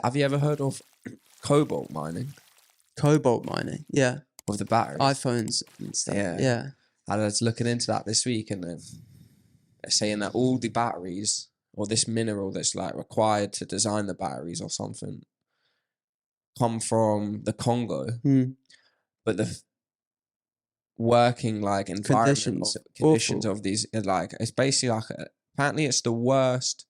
Have you ever heard of cobalt mining? Cobalt mining, yeah. With the batteries? iPhones and stuff, yeah. I was looking into that this week, and they're saying that all the batteries, or this mineral that's like required to design the batteries or something, come from the Congo. But the working like environment conditions of these, like, it's basically like apparently it's the worst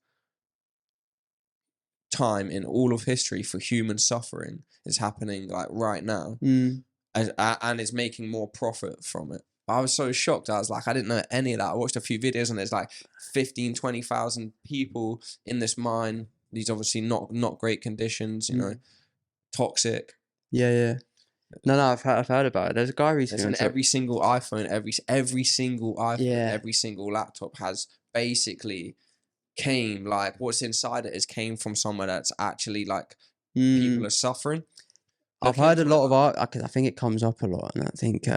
time in all of history for human suffering is happening like right now, and it's making more profit from it. I was so shocked. I was like, I didn't know any of that. I watched a few videos, and there's like 20,000 people in this mine. These obviously not great conditions, you know, toxic. Yeah. No, I've heard about it. There's a guy recently. Every single iPhone, every single iPhone, every single laptop has basically came, like, what's inside it came from somewhere that's actually like people are suffering. I've heard a lot of art. I think it comes up a lot, and I think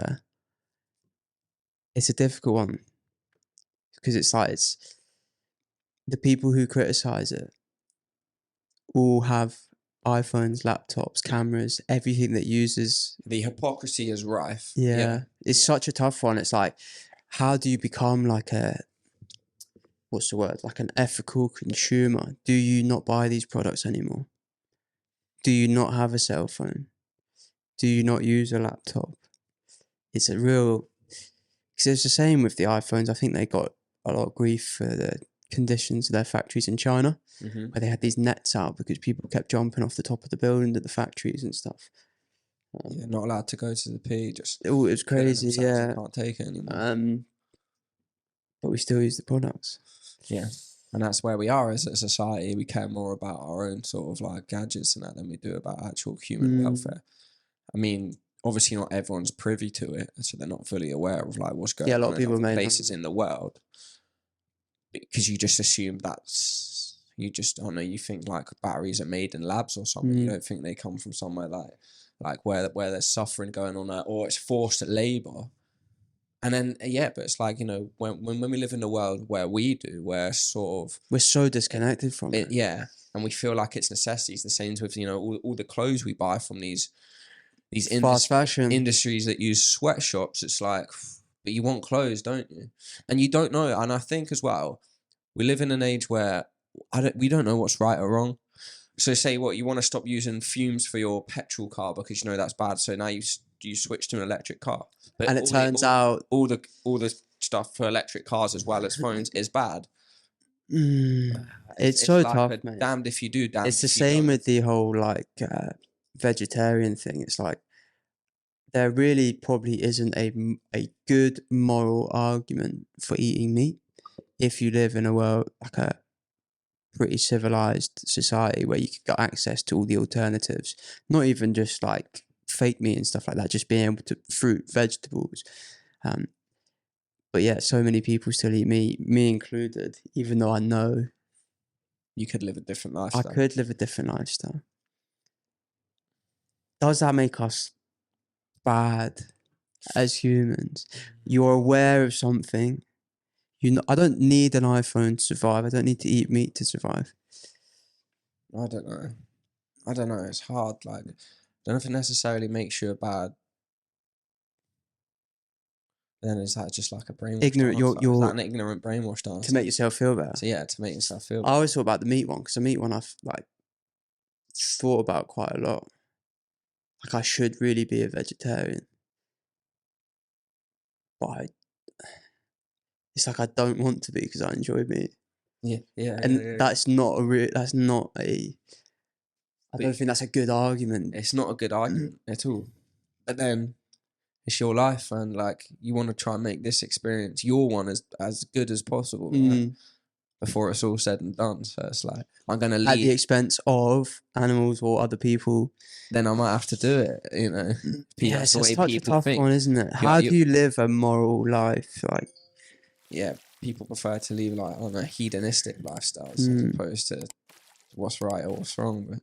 it's a difficult one because it's like the people who criticize it all have iPhones, laptops, cameras, everything that uses. The hypocrisy is rife. It's such a tough one. It's like, how do you become like what's the word? Like an ethical consumer? Do you not buy these products anymore? Do you not have a cell phone? Do you not use a laptop? It's a real... Because it's the same with the iPhones. I think they got a lot of grief for the conditions of their factories in China, where they had these nets out because people kept jumping off the top of the building at the factories and stuff. Not allowed to go to the P. It was crazy, yeah. Can't take it anymore. But we still use the products. Yeah, and that's where we are as a society. We care more about our own sort of like gadgets and that than we do about actual human welfare. I mean, obviously not everyone's privy to it, so they're not fully aware of like what's going on a lot of people in other places in the world. Because you just assume you think like batteries are made in labs or something. You don't think they come from somewhere like where there's suffering going on there, or it's forced labor. And then, but it's like, you know, when we live in a world where we're so disconnected from it. Yeah. And we feel like it's necessities. The same with, you know, all the clothes we buy from these fast fashion industries that use sweatshops. It's like, but you want clothes, don't you? And you don't know. And I think as well, we live in an age where we don't know what's right or wrong. So say you want to stop using fumes for your petrol car because you know that's bad. So now you switch to an electric car. But and it turns out all the stuff for electric cars as well as phones is bad. It's so like tough, man. Damned if you do, damned it's the if you same don't. with the whole like vegetarian thing. It's like there really probably isn't a good moral argument for eating meat if you live in a world like a pretty civilized society where you could get access to all the alternatives, not even just like fake meat and stuff like that, just being able to fruit, vegetables. But yeah, so many people still eat meat, me included, even though I know you could live a different lifestyle. I could live a different lifestyle. Does that make us bad as humans? You're aware of something. I don't need an iPhone to survive. I don't need to eat meat to survive. I don't know. It's hard. Like, I don't know if it necessarily makes you a bad. Then is that just like a brainwash? Ignorant. You're is that an ignorant brainwash dance? To make yourself feel better. So yeah, to make yourself feel better. I always thought about the meat one because the meat one I've like thought about quite a lot. Like I should really be a vegetarian, but it's like I don't want to be because I enjoy meat. Yeah. That's not a. I don't think that's a good argument. It's not a good argument at all. But then it's your life, and like you want to try and make this experience, your one, as good as possible, right? Before it's all said and done. So it's like I'm gonna leave at the expense of animals or other people. Then I might have to do it. You know, it's such a tough one, isn't it? How do you live a moral life? Like, yeah, people prefer to live like on a hedonistic lifestyle as opposed to what's right or what's wrong. But